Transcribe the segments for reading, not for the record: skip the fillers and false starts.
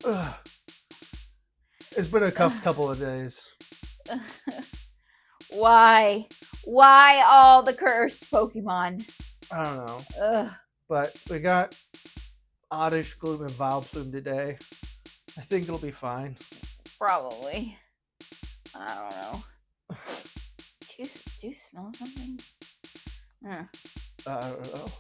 Ugh. It's been a couple of days. Why? Why all the cursed Pokemon? I don't know. Ugh. But we got Oddish, Gloom, and Vileplume today. I think it'll be fine. Probably. I don't know. Do you smell something? I don't know.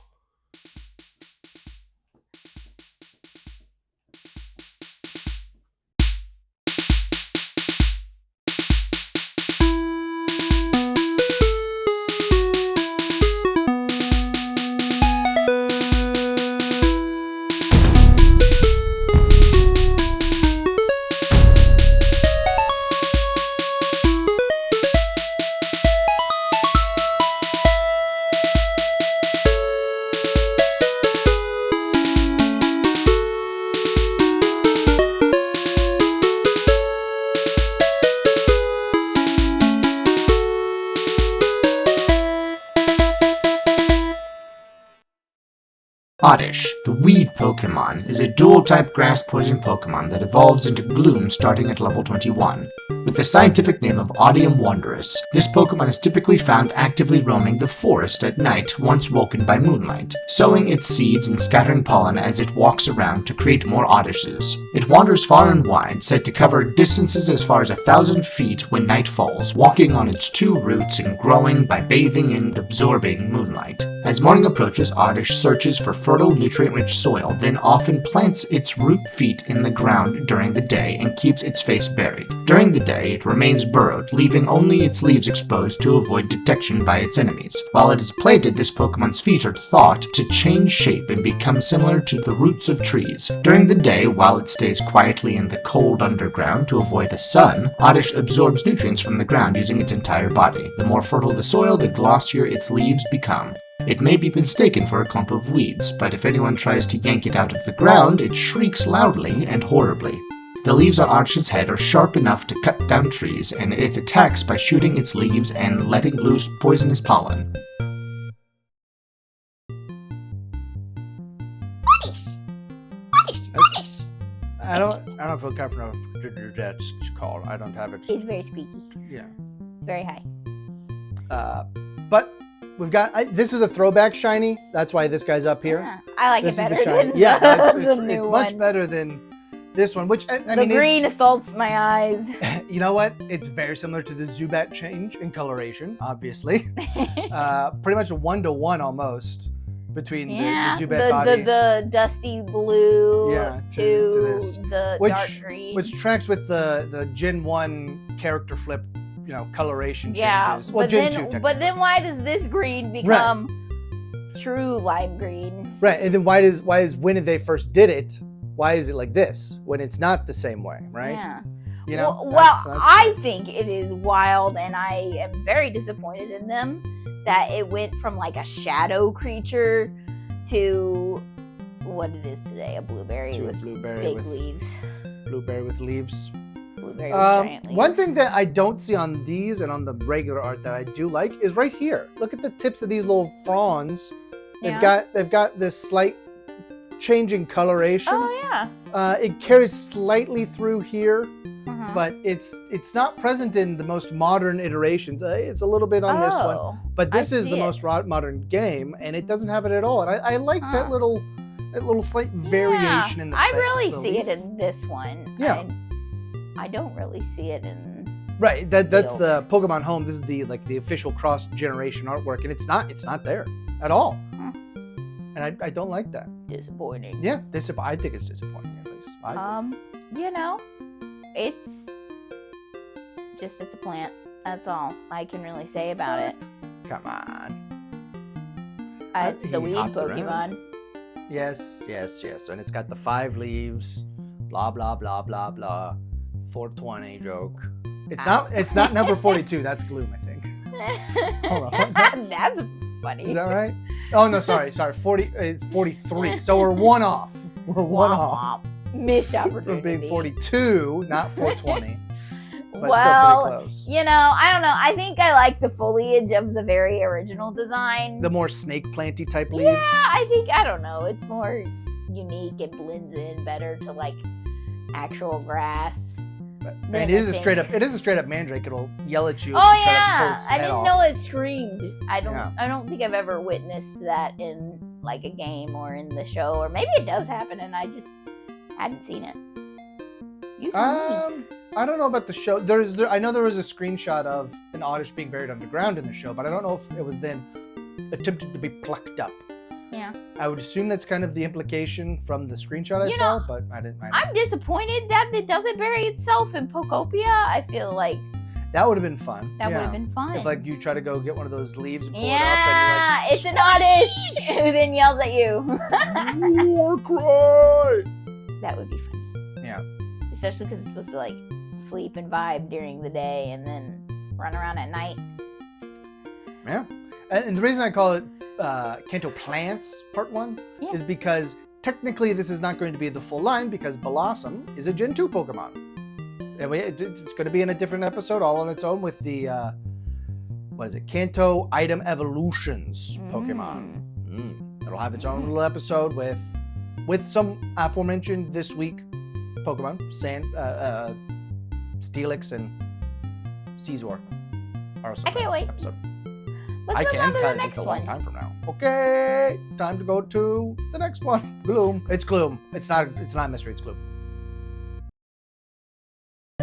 Oddish, the weed Pokemon, is a dual-type grass-poison Pokemon that evolves into Gloom starting at level 21. With the scientific name of Odium Wondrous, this Pokemon is typically found actively roaming the forest at night once woken by moonlight, sowing its seeds and scattering pollen as it walks around to create more Oddishes. It wanders far and wide, said to cover distances as far as 1,000 feet when night falls, walking on its two roots and growing by bathing and absorbing moonlight. As morning approaches, Oddish searches for fertile, nutrient-rich soil, then often plants its root feet in the ground during the day and keeps its face buried. During the day, it remains burrowed, leaving only its leaves exposed to avoid detection by its enemies. While it is planted, this Pokemon's feet are thought to change shape and become similar to the roots of trees. During the day, while it stays quietly in the cold underground to avoid the sun, Oddish absorbs nutrients from the ground using its entire body. The more fertile the soil, the glossier its leaves become. It may be mistaken for a clump of weeds, but if anyone tries to yank it out of the ground, it shrieks loudly and horribly. The leaves on Oddish's head are sharp enough to cut down trees, and it attacks by shooting its leaves and letting loose poisonous pollen. I don't feel comfortable with that's called. I don't have it. It's very squeaky. Yeah. It's very high. But we've got this is a throwback shiny. That's why this guy's up here. Yeah, I like This it is the better shiny. than Yeah, the it's new much one. better than this one. Which I The mean, green assaults my eyes. you know what? It's very similar to the Zubat change in coloration, obviously. Pretty much a 1-to-1 almost between the Zubat body. The dusty blue to this. the dark green. Which tracks with the Gen 1 character flip, coloration changes. Yeah, Well, Gen 2 but then why does this green become true lime green? Right, and then why is when they first did it, why is it like this when it's not the same way, right? Yeah. Well, that's I think it is wild, and I am very disappointed in them that it went from like a shadow creature to what it is today, a blueberry with big leaves. Blueberry with leaves. Blueberry with giant leaves. One thing that I don't see on these and on the regular art that I do like is right here. Look at the tips of these little fronds. They've got this slight changing coloration. Oh yeah. It carries slightly through here, but it's not present in the most modern iterations. It's a little bit on this one, but this is the most modern game, and it doesn't have it at all. And I like that little slight variation in the. I really see it in this one. Yeah. I don't really see it in. Right. That's the Pokemon Home. This is the official cross generation artwork, and it's not there at all. And I don't like that. Disappointing. Yeah, I think it's disappointing at least. It's a plant. That's all I can really say about it. Come on. It's the weed Pokemon. Around. Yes. And it's got the 5 leaves. Blah blah blah blah blah. 420 joke. It's not number 42. That's Gloom, I think. Hold on. That's funny. Is that right? Oh no, sorry. 40. It's 43. So we're one off. We're one off. Missed opportunity. For being 42, not 420. But well, still pretty close. I don't know. I think I like the foliage of the very original design. The more snake planty type leaves. Yeah, I don't know. It's more unique and blends in better to like actual grass. And it is a straight up mandrake. It'll yell at you. Oh yeah, I didn't know it screamed. I don't think I've ever witnessed that in like a game or in the show, or maybe it does happen and I just hadn't seen it. I don't know about the show. I know there was a screenshot of an Oddish being buried underground in the show, but I don't know if it was then attempted to be plucked up. Yeah. I would assume that's kind of the implication from the screenshot I saw, but I didn't. I'm disappointed that it doesn't bury itself in Pokopia. I feel like that would have been fun. That would have been fun. If like you try to go get one of those leaves and pull it up. Yeah, and it's an Oddish who then yells at you. War cry. That would be funny. Yeah. Especially because it's supposed to like sleep and vibe during the day and then run around at night. Yeah. And the reason I call it Kanto Plants Part 1 is because technically this is not going to be the full line because Blossom is a Gen 2 Pokemon. And it's going to be in a different episode all on its own with the, Kanto Item Evolutions Pokemon. It'll have its own little episode with some aforementioned this week Pokemon, Steelix and Caesar. I can't wait. Episode. Let's move on to the next it's a long time from now. Okay, time to go to the next one. Gloom. It's Gloom. It's not Mystery. It's Gloom.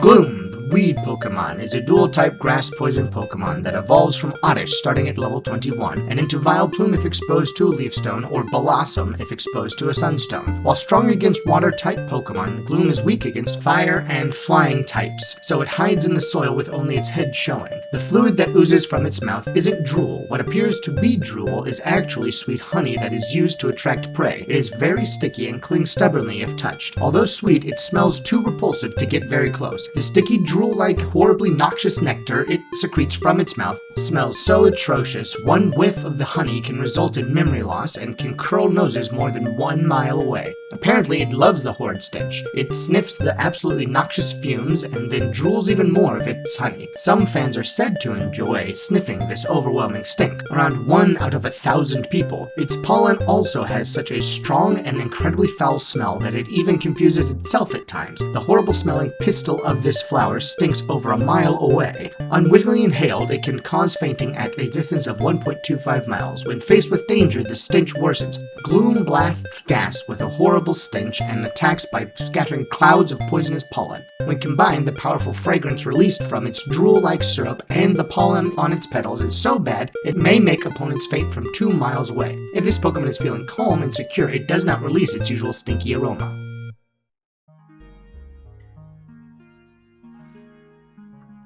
Gloom, the weed Pokemon, is a dual-type grass-poison Pokemon that evolves from Oddish starting at level 21, and into Vileplume if exposed to a Leaf Stone, or Blossom if exposed to a Sunstone. While strong against water-type Pokemon, Gloom is weak against fire and flying types, so it hides in the soil with only its head showing. The fluid that oozes from its mouth isn't drool. What appears to be drool is actually sweet honey that is used to attract prey. It is very sticky and clings stubbornly if touched. Although sweet, it smells too repulsive to get very close. The sticky, drool-like, horribly noxious nectar it secretes from its mouth smells so atrocious, one whiff of the honey can result in memory loss and can curl noses more than 1 mile away. Apparently, it loves the horrid stench. It sniffs the absolutely noxious fumes and then drools even more of its honey. Some fans are said to enjoy sniffing this overwhelming stink. Around 1 out of 1,000 people. Its pollen also has such a strong and incredibly foul smell that it even confuses itself at times. The horrible-smelling pistil of this flower stinks over 1 mile away. Unwittingly inhaled, it can cause fainting at a distance of 1.25 miles. When faced with danger, the stench worsens. Gloom blasts gas with a horrible stench and attacks by scattering clouds of poisonous pollen. When combined, the powerful fragrance released from its drool-like syrup and the pollen on its petals is so bad, it may make opponents faint from 2 miles away. If this Pokemon is feeling calm and secure, it does not release its usual stinky aroma.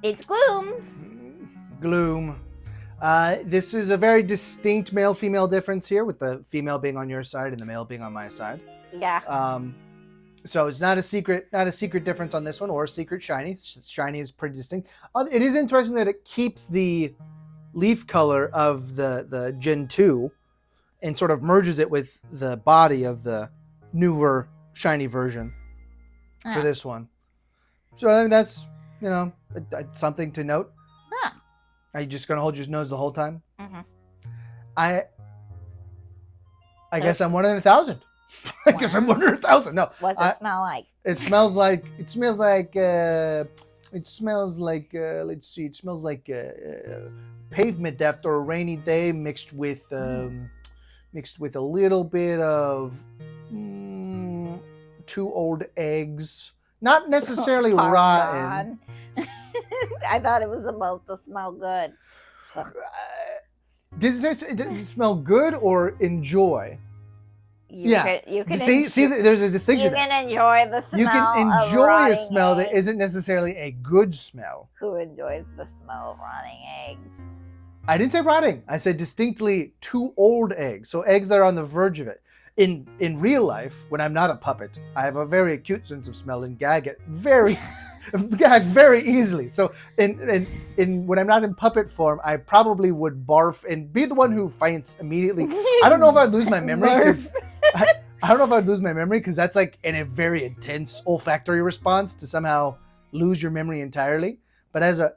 It's Gloom. Gloom. This is a very distinct male-female difference here, with the female being on your side and the male being on my side. Yeah. So it's not a secret difference on this one, or a secret shiny. Shiny is pretty distinct. It is interesting that it keeps the leaf color of the Gen 2 and sort of merges it with the body of the newer shiny version for this one. So I think that's, something to note. Huh. Are you just going to hold your nose the whole time? Mm-hmm. I guess I'm 1 in 1,000. I guess I'm 1 in 1,000. No. What's it smell like? It smells like let's see, it smells like pavement after a rainy day mixed with a little bit of 2 old eggs. Not necessarily rotten. I thought it was supposed to smell good. Does it smell good or enjoy? You can see, there's a distinction. You can enjoy the smell. You can enjoy a smell eggs. that isn't necessarily a good smell. Who enjoys the smell of rotting eggs? I didn't say rotting. I said distinctly 2 old eggs. So eggs that are on the verge of it. In real life, when I'm not a puppet, I have a very acute sense of smell and gag very easily. So in when I'm not in puppet form, I probably would barf and be the one who faints immediately. I don't know if I'd lose my memory because I don't know if I'd lose my memory because that's like a very intense olfactory response to somehow lose your memory entirely. But as a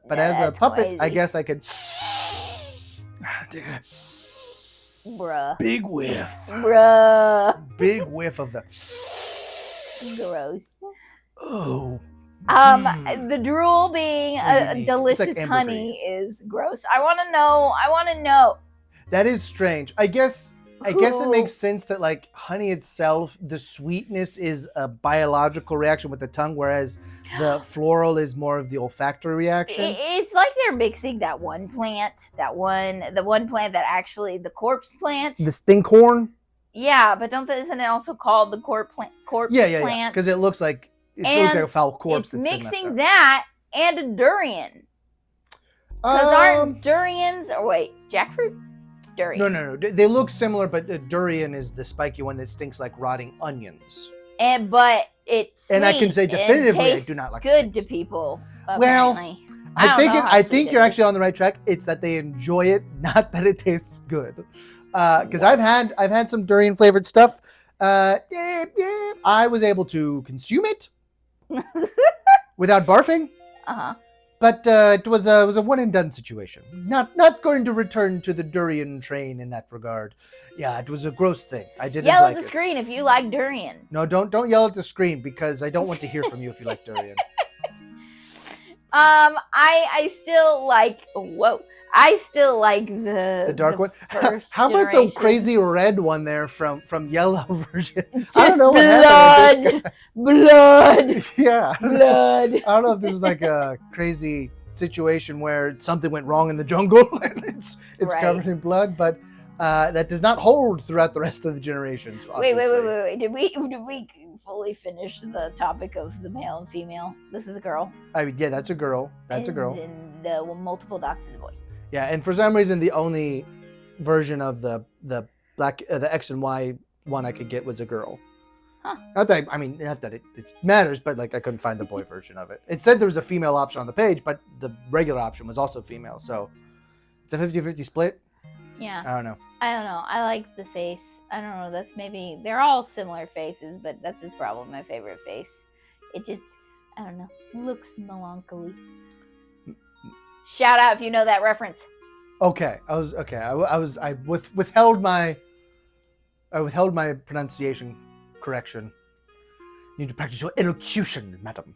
puppet, crazy. I guess I could take a big whiff. Bruh. Big whiff of the Gross. Oh. The drool being So a unique. delicious It's like honey is gross. I want to know. That is strange. I guess it makes sense that like honey itself, the sweetness is a biological reaction with the tongue, whereas the floral is more of the olfactory reaction. It's like they're mixing that one plant, the one plant that actually, the corpse plant. The stinkhorn? Yeah, but isn't it also called the corpse plant? Yeah. Because it looks like like a foul corpse. It's mixing that and a durian. Because aren't durians, or wait, jackfruit? Durian. No. They look similar, but durian is the spiky one that stinks like rotting onions. But it's sweet, and I can say definitively, I do not like good to people. Well, Apparently. I think you're actually on the right track. It's that they enjoy it, not that it tastes good. Because I've had some durian flavored stuff. I was able to consume it without barfing. But it was a one and done situation. Not going to return to the durian train in that regard. Yeah, it was a gross thing. I didn't yell like at the it. screen if you like durian. No, don't yell at the screen because I don't want to hear from you if you like durian. I still like. Whoa. I still like the dark one. First How about the generation. crazy red one there from yellow version? Just I don't know what happened with this guy. blood. Yeah. Blood. I don't know if this is like a crazy situation where something went wrong in the jungle and it's Right. covered in blood, but that does not hold throughout the rest of the generations. Wait. Obviously. Did we fully finish the topic of the male and female? This is a girl. I mean, yeah, that's a girl. That's a girl. And the multiple dots is a boy. Yeah, and for some reason, the only version of the black the X and Y one I could get was a girl. Huh. Not that it matters, but like I couldn't find the boy version of it. It said there was a female option on the page, but the regular option was also female. So it's a 50-50 split. Yeah. I don't know. I like the face. I don't know. That's maybe they're all similar faces, but that's just probably my favorite face. It just, I don't know, looks melancholy. Shout out if you know that reference. Okay, I withheld my pronunciation correction. You need to practice your elocution, madam.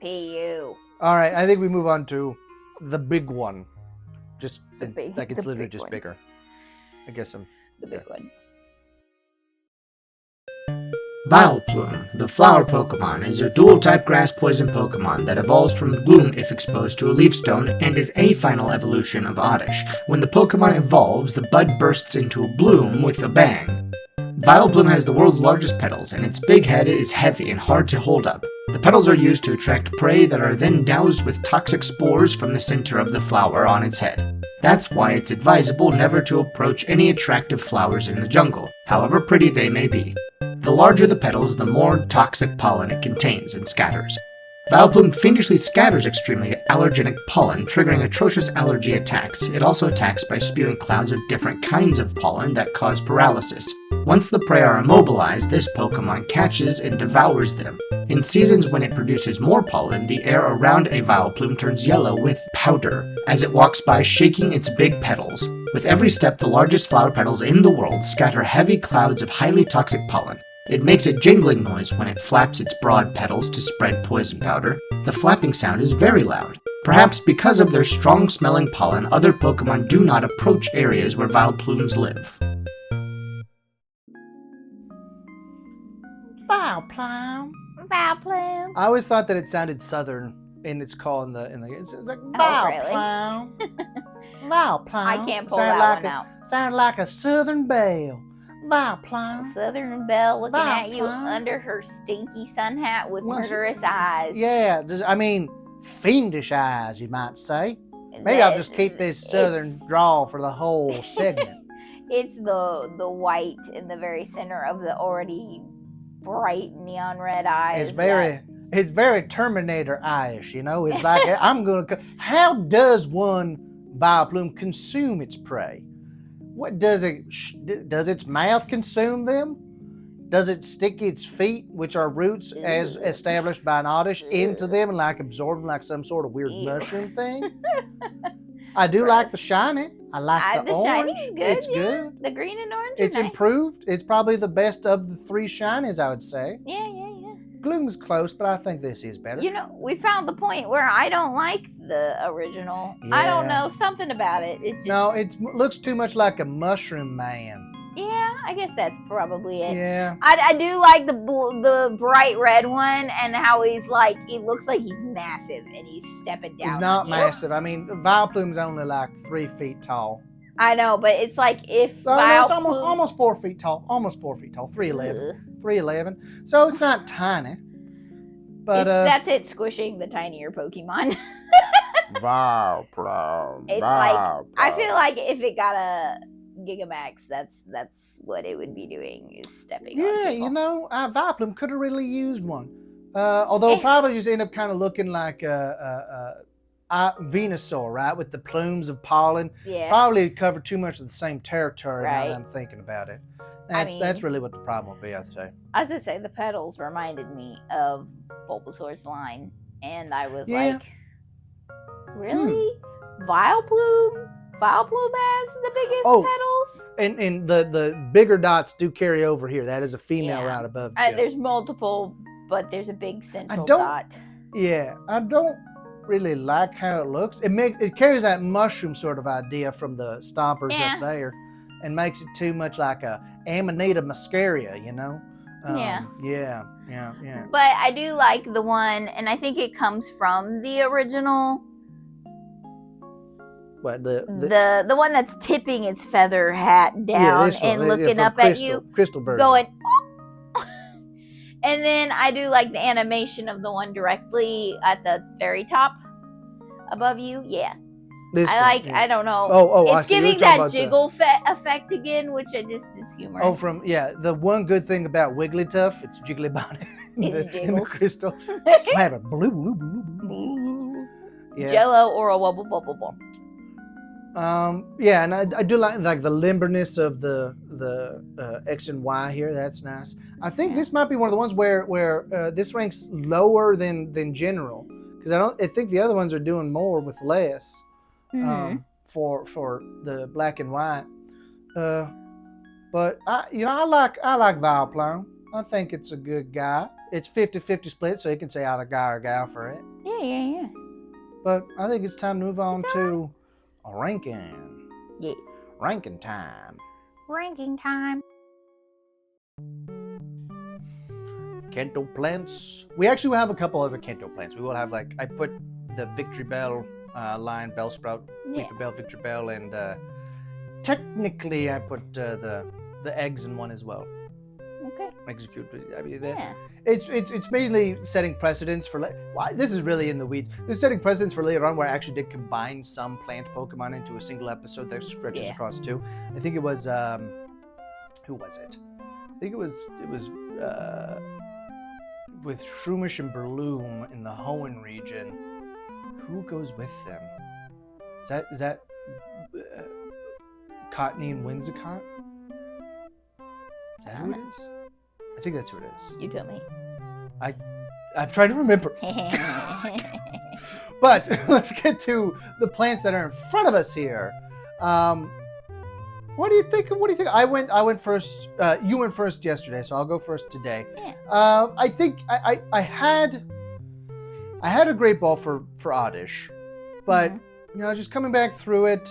P.U. All right, I think we move on to the big one. It's the literally big just one. bigger. I guess The big one. Vileplume, the flower Pokemon, is a dual-type grass poison Pokemon that evolves from Gloom if exposed to a leaf stone and is a final evolution of Oddish. When the Pokemon evolves, the bud bursts into a bloom with a bang. Vileplume has the world's largest petals, and its big head is heavy and hard to hold up. The petals are used to attract prey that are then doused with toxic spores from the center of the flower on its head. That's why it's advisable never to approach any attractive flowers in the jungle, however pretty they may be. The larger the petals, the more toxic pollen it contains and scatters. Vileplume fiendishly scatters extremely allergenic pollen, triggering atrocious allergy attacks. It also attacks by spewing clouds of different kinds of pollen that cause paralysis. Once the prey are immobilized, this Pokemon catches and devours them. In seasons when it produces more pollen, the air around a Vileplume turns yellow with powder as it walks by, shaking its big petals. With every step, the largest flower petals in the world scatter heavy clouds of highly toxic pollen. It makes a jingling noise when it flaps its broad petals to spread poison powder. The flapping sound is very loud. Perhaps because of their strong-smelling pollen, other Pokemon do not approach areas where Vileplumes live. Vileplume. Vileplume. I always thought that it sounded southern in its call in the it's like Oh, really? Vileplume. I can't pull that one out. Sounded like a southern belle. Vileplume. Southern Belle looking at you Vileplume. under her stinky sun hat with Once- murderous eyes. Yeah, fiendish eyes, you might say. Maybe I'll just keep this southern drawl for the whole segment. It's the white in the very center of the already bright neon red eyes. It's very Terminator-ish, you know. It's like how does one Vileplume consume its prey? What does its mouth consume them? Does it stick its feet, which are roots as established by an Oddish, into them and like absorb them like some sort of weird mushroom thing? I do like the shiny. I like the orange. shiny's good. It's yeah. good. The green and orange. It's are nice. improved. It's probably the best of the three shinies, I would say. Yeah. Gloom's close, but I think this is better. You know, we found the point where I don't like the original. Yeah. I don't know, something about it. It's just... No, it looks too much like a mushroom man. Yeah, I guess that's probably it. Yeah. I do like the bright red one and how he looks like he's massive and he's stepping down. He's not massive. I mean, Vileplume's only like 3 feet tall. I know, but it's like if it's almost 4 feet tall. Almost 4 feet tall. 3'11". 3'11". So it's not tiny. But that's it squishing the tinier Pokemon. Vileplume. It's like, I feel like if it got a Gigamax, that's what it would be doing, is stepping on people. Yeah, you know, Vileplume could have really used one. Although probably just end up kind of looking like a Venusaur, right? With the plumes of pollen. Yeah. Probably covered too much of the same territory now Right. that I'm thinking about it. That's really what the problem would be, I'd say. I was going to say, the petals reminded me of Bulbasaur's line. And I was Yeah. like, really? Vileplume? Vileplume has the biggest petals? And the bigger dots do carry over here. That is a female right above Jill. There's multiple, but there's a big central dot. Yeah, I don't really like how it looks. It carries that mushroom sort of idea from the stompers up there, and makes it too much like a Amanita muscaria, you know? Yeah. But I do like the one, and I think it comes from the original. What the one that's tipping its feather hat down and looking up at you, crystal version. going. Oh. And then I do like the animation of the one directly at the very top above you. Yeah, I don't know. It's giving that jiggle effect again, which I just is humorous. Oh, the one good thing about Wigglytuff, it's jiggly bonnet in the crystal. Slap it, blue, blue, blue, blue. Yeah. Jello or a wubble bubble ball. Yeah, and I do like the limberness of the X and Y here. That's nice. I think this might be one of the ones where this ranks lower than general, because I think the other ones are doing more with less. For the black and white. But I like Vileplume. I think it's a good guy. It's 50-50 split, so you can say either guy or gal for it. Yeah. But I think it's time to move on to ranking. Yeah. Ranking time. Kanto Plants. We actually will have a couple other Kanto Plants. We will have I put the Victory Bell line, Bellsprout, Weeping Bell, Victory Bell, and technically I put the eggs in one as well. Okay. Execute. I mean, it's mainly setting precedents for. This is really in the weeds. It's setting precedents for later on, where I actually did combine some plant Pokemon into a single episode that stretches across two. I think it was who was it? I think it was with Shroomish and Bloom in the Hoenn region. Who goes with them? Is that Cottony and Whimsicott? Is that who it is? I think that's who it is. You tell me. I'm trying to remember. But let's get to the plants that are in front of us here. What do you think? I went first. You went first yesterday, so I'll go first today. Yeah. I think I had a great ball for Oddish, but just coming back through it,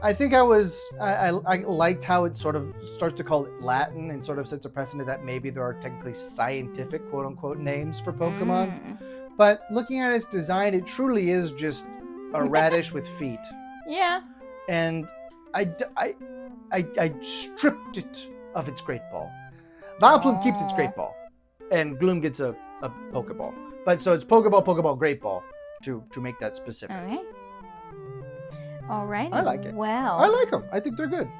I think I liked how it sort of starts to call it Latin and sort of sets a precedent that maybe there are technically scientific quote unquote names for Pokemon. But looking at its design, it truly is just a radish with feet. Yeah. And I stripped it of its great ball. Vileplume keeps its great ball, and Gloom gets a Pokeball. But so it's Pokeball, Great Ball to make that specific. Okay. All right. I like it. Well, I like them. I think they're good.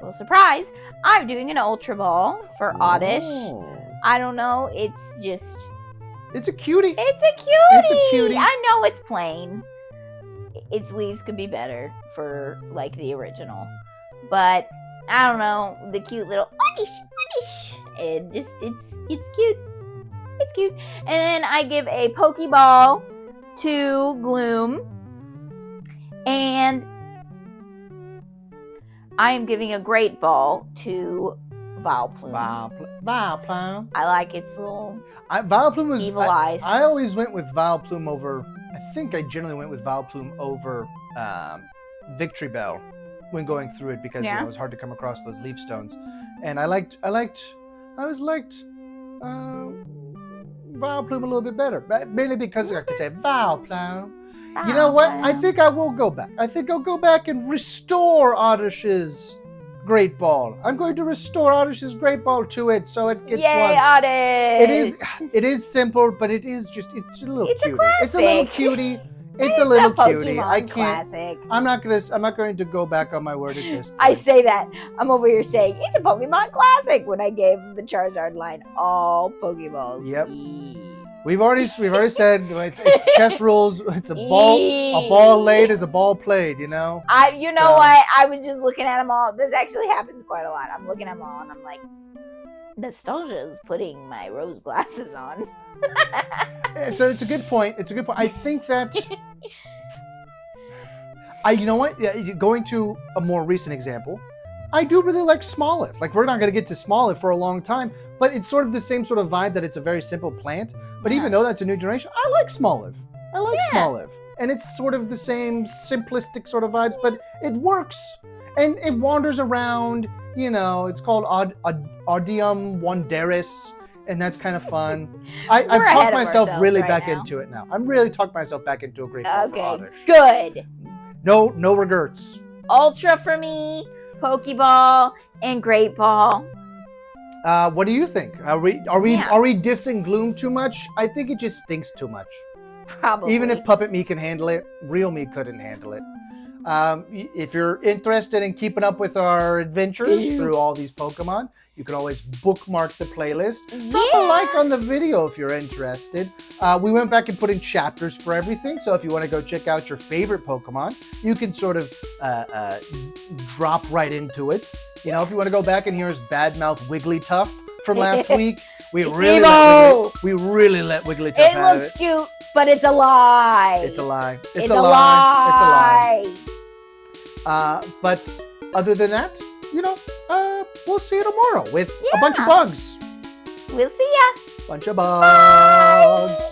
Well, surprise! I'm doing an Ultra Ball for Oddish. I don't know. It's a cutie. It's a cutie. I know it's plain. Its leaves could be better for the original, but I don't know. The cute little Oddish. It's cute. It's cute. And then I give a Pokeball to Gloom. And I am giving a Great Ball to Vileplume. Vileplume. I like its little Vileplume was evil eyes. I always went with Vileplume over. I think I generally went with Vileplume over Victory Bell when going through it because it was hard to come across those leaf stones, and I always liked Vileplume a little bit better, mainly because I could say Vileplume. You know what? I think I will go back. I think I'll go back and restore Oddish's Great Ball. I'm going to restore Oddish's Great Ball to it so it gets one. Yay, Oddish! It is simple, but it's a little cutie. It's a little cutie. It's a a little Pokemon cutie. I can't. Classic. I'm not going to go back on my word at this point. I say that. I'm over here saying it's a Pokemon Classic when I gave the Charizard line all Pokeballs. Yep. We've already said it's chess rules. It's a ball laid is a ball played. You know. You know what? I was just looking at them all. This actually happens quite a lot. I'm looking at them all and I'm like, nostalgia is putting my rose glasses on. So it's a good point. I think that. You know what? Going to a more recent example, I do really like Smoliv. Like, we're not going to get to Smoliv for a long time, but it's sort of the same sort of vibe that it's a very simple plant. But even though that's a new generation, I like Smoliv. Smoliv. And it's sort of the same simplistic sort of vibes, but it works. And it wanders around, you know, it's called Odium Wanderis, and that's kind of fun. I've talked myself really back into it now. I'm really talking myself back into a great ball for Oddish. Good. No regrets. Ultra for me, Pokeball, and Great Ball. What do you think? Are we dissing Gloom too much? I think it just stinks too much. Probably. Even if Puppet Me can handle it, Real Me couldn't handle it. If you're interested in keeping up with our adventures through all these Pokemon, you can always bookmark the playlist. Drop a like on the video if you're interested. We went back and put in chapters for everything, so if you want to go check out your favorite Pokemon, you can sort of drop right into it. You know, if you want to go back and hear us badmouth Wigglytuff from last week, we really let Wigglytuff have it. It looks cute, but it's a lie. It's a lie. It's a lie. But other than that, you know, we'll see you tomorrow with a bunch of bugs. We'll see ya. Bunch of bugs. Bye.